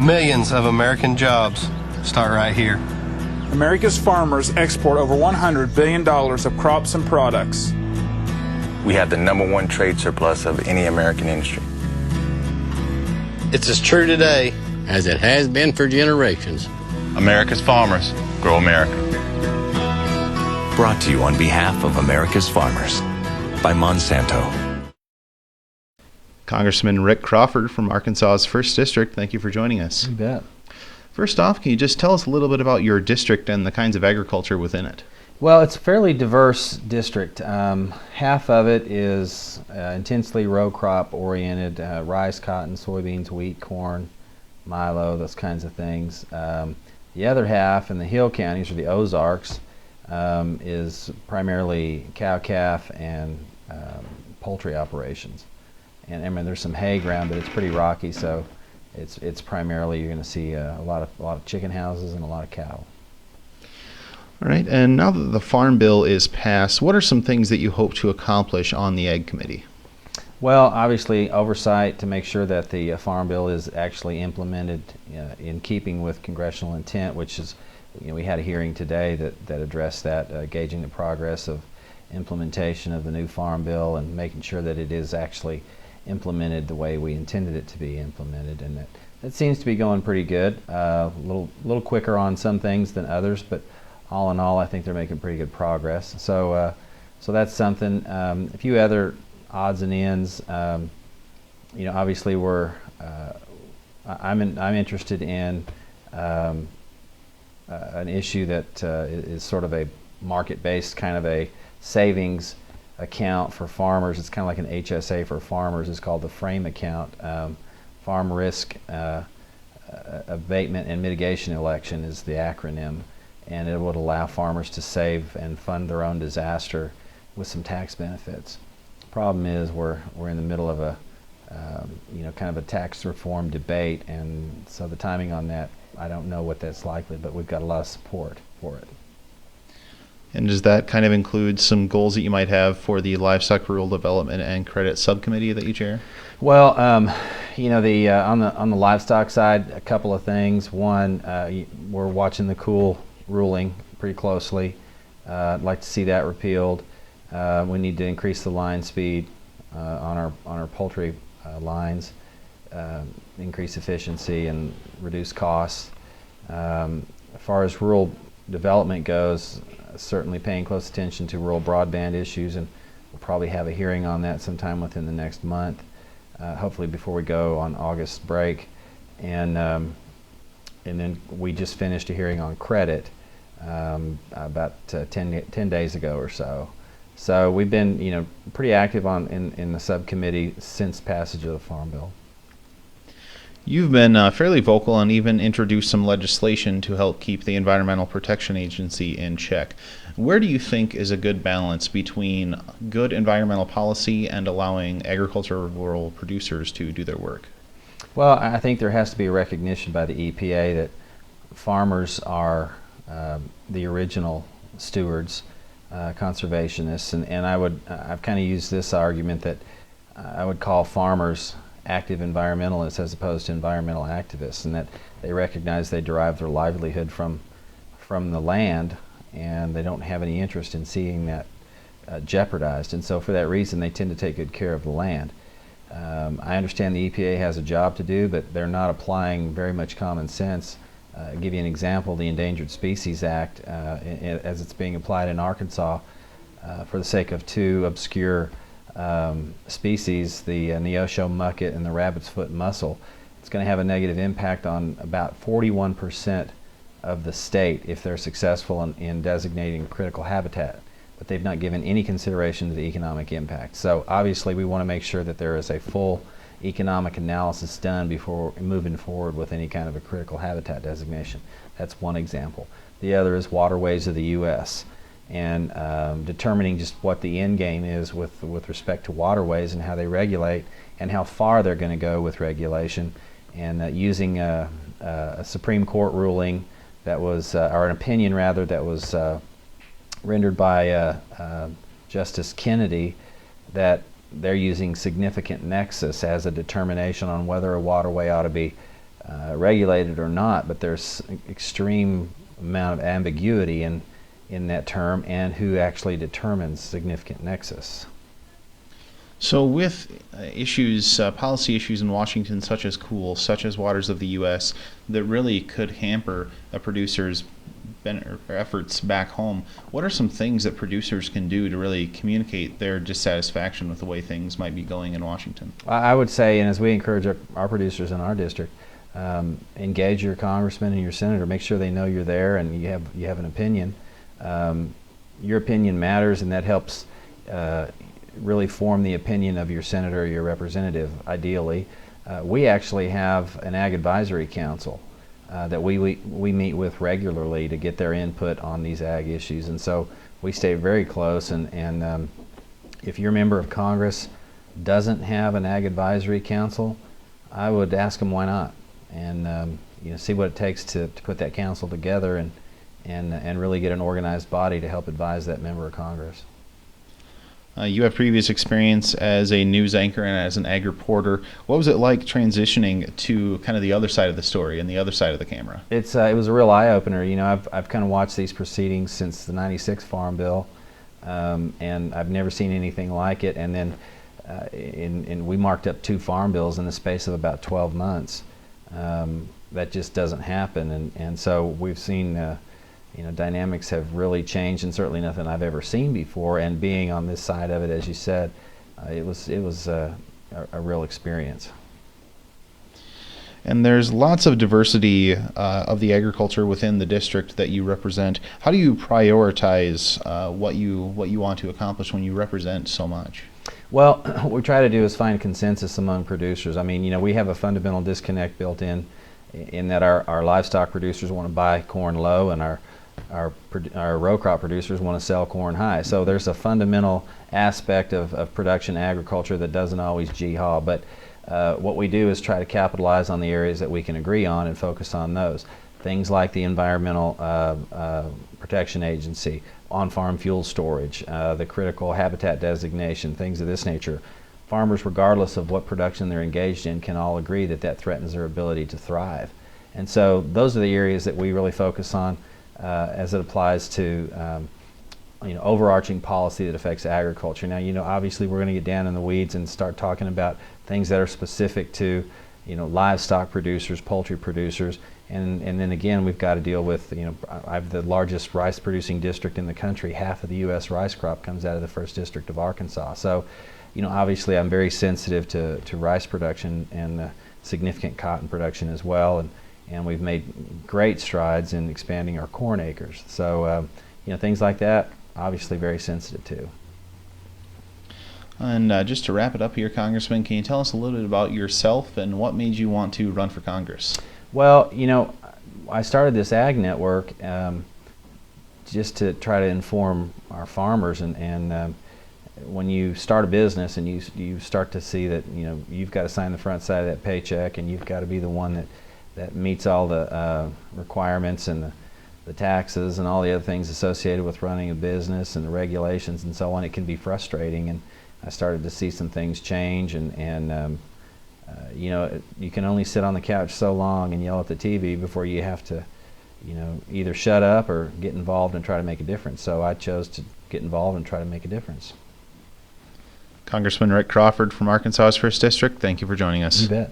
Millions of American jobs start right here. America's farmers export over $100 billion of crops and products. We have the #1 trade surplus of any American industry. It's as true today as it has been for generations. America's farmers grow America. Brought to you on behalf of America's farmers by Monsanto. Congressman Rick Crawford from Arkansas's 1st District, thank you for joining us. You bet. First off, can you just tell us a little bit about your district and the kinds of agriculture within it? Well, it's a fairly diverse district. Half of it is intensely row crop oriented, rice, cotton, soybeans, wheat, corn, milo, those kinds of things. The other half in the hill counties, or the Ozarks, is primarily cow-calf and poultry operations. And I mean, there's some hay ground, but it's pretty rocky, so it's primarily, you're going to see a lot of chicken houses and a lot of cattle. All right, and now that the Farm Bill is passed, what are some things that you hope to accomplish on the Ag Committee? Well, obviously oversight to make sure that the Farm Bill is actually implemented in keeping with congressional intent, which is, we had a hearing today that addressed that, gauging the progress of implementation of the new Farm Bill and making sure that it is actually implemented the way we intended it to be implemented, and that seems to be going pretty good. A little quicker on some things than others, but all in all, I think they're making pretty good progress. So that's something. A few other odds and ends. Obviously I'm interested in an issue that is sort of a market-based kind of a savings account for farmers. It's kind of like an HSA for farmers. It's called the FRAME account. Farm Risk Abatement and Mitigation Election is the acronym, and it would allow farmers to save and fund their own disaster with some tax benefits. Problem is we're in the middle of a kind of a tax reform debate, and so the timing on that, I don't know what that's likely, but we've got a lot of support for it. And does that kind of include some goals that you might have for the Livestock Rural Development and Credit Subcommittee that you chair? Well, on the livestock side, a couple of things. One, we're watching the Cool ruling pretty closely. I'd like to see that repealed. We need to increase the line speed on our poultry lines, increase efficiency and reduce costs. As far as rural development goes, certainly paying close attention to rural broadband issues, and we'll probably have a hearing on that sometime within the next month, hopefully before we go on August break. And then we just finished a hearing on credit about 10 days ago or so. So we've been pretty active in the subcommittee since passage of the Farm Bill. You've been fairly vocal and even introduced some legislation to help keep the Environmental Protection Agency in check. Where do you think is a good balance between good environmental policy and allowing agricultural producers to do their work? Well, I think there has to be a recognition by the EPA that farmers are the original stewards, conservationists, and I've kind of used this argument that I would call farmers active environmentalists as opposed to environmental activists, and that they recognize they derive their livelihood from the land, and they don't have any interest in seeing that jeopardized, and so for that reason they tend to take good care of the land. I understand the EPA has a job to do, but they're not applying very much common sense. I'll give you an example: the Endangered Species Act, as it's being applied in Arkansas, for the sake of two obscure species, the Neosho mucket and the rabbit's foot mussel. It's going to have a negative impact on about 41% of the state if they're successful in designating critical habitat, but they've not given any consideration to the economic impact. So obviously we want to make sure that there is a full economic analysis done before moving forward with any kind of a critical habitat designation. That's one example. The other is waterways of the U.S. and determining just what the end game is with respect to waterways and how they regulate and how far they're going to go with regulation, and using a Supreme Court ruling that was, or an opinion rather, that was rendered by Justice Kennedy, that they're using significant nexus as a determination on whether a waterway ought to be regulated or not, but there's extreme amount of ambiguity in that term, and who actually determines significant nexus. So with issues, policy issues in Washington such as coal, such as waters of the U.S., that really could hamper a producer's efforts back home, what are some things that producers can do to really communicate their dissatisfaction with the way things might be going in Washington? I would say, and as we encourage our producers in our district, engage your congressman and your senator. Make sure they know you're there and you have an opinion. Your opinion matters, and that helps really form the opinion of your senator or your representative, ideally. We actually have an Ag Advisory Council that we meet with regularly to get their input on these ag issues, and so we stay very close, and if your member of Congress doesn't have an Ag Advisory Council, I would ask them why not, and see what it takes to put that council together and really get an organized body to help advise that member of Congress. You have previous experience as a news anchor and as an ag reporter. What was it like transitioning to kind of the other side of the story and the other side of the camera? It was a real eye-opener. I've kind of watched these proceedings since the '96 Farm Bill, and I've never seen anything like it. And then we marked up 2 farm bills in the space of about 12 months. That just doesn't happen, and so we've seen dynamics have really changed, and certainly nothing I've ever seen before. And being on this side of it, as you said, it was a real experience. And there's lots of diversity of the agriculture within the district that you represent. How do you prioritize what you want to accomplish when you represent so much? Well, what we try to do is find consensus among producers. I mean, we have a fundamental disconnect built in that our livestock producers want to buy corn low, and our row crop producers want to sell corn high. So there's a fundamental aspect of production agriculture that doesn't always gee-haw, but what we do is try to capitalize on the areas that we can agree on and focus on those. Things like the Environmental Protection Agency, on-farm fuel storage, the critical habitat designation, things of this nature. Farmers, regardless of what production they're engaged in, can all agree that threatens their ability to thrive. And so those are the areas that we really focus on as it applies to overarching policy that affects agriculture. Now, obviously we're going to get down in the weeds and start talking about things that are specific to livestock producers, poultry producers, and then again we've got to deal with, I have the largest rice producing district in the country. Half of the U.S. rice crop comes out of the 1st District of Arkansas. So obviously I'm very sensitive to rice production and significant cotton production as well, and we've made great strides in expanding our corn acres. So things like that, obviously very sensitive to. And just to wrap it up here, Congressman, can you tell us a little bit about yourself and what made you want to run for Congress? Well, I started this Ag Network just to try to inform our farmers, and when you start a business and you start to see that you've got to sign the front side of that paycheck, and you've got to be the one that meets all the requirements and the taxes and all the other things associated with running a business and the regulations and so on, it can be frustrating. And I started to see some things change, and you can only sit on the couch so long and yell at the TV before you have to either shut up or get involved and try to make a difference. So I chose to get involved and try to make a difference. Congressman Rick Crawford from Arkansas's 1st District, thank you for joining us. You bet.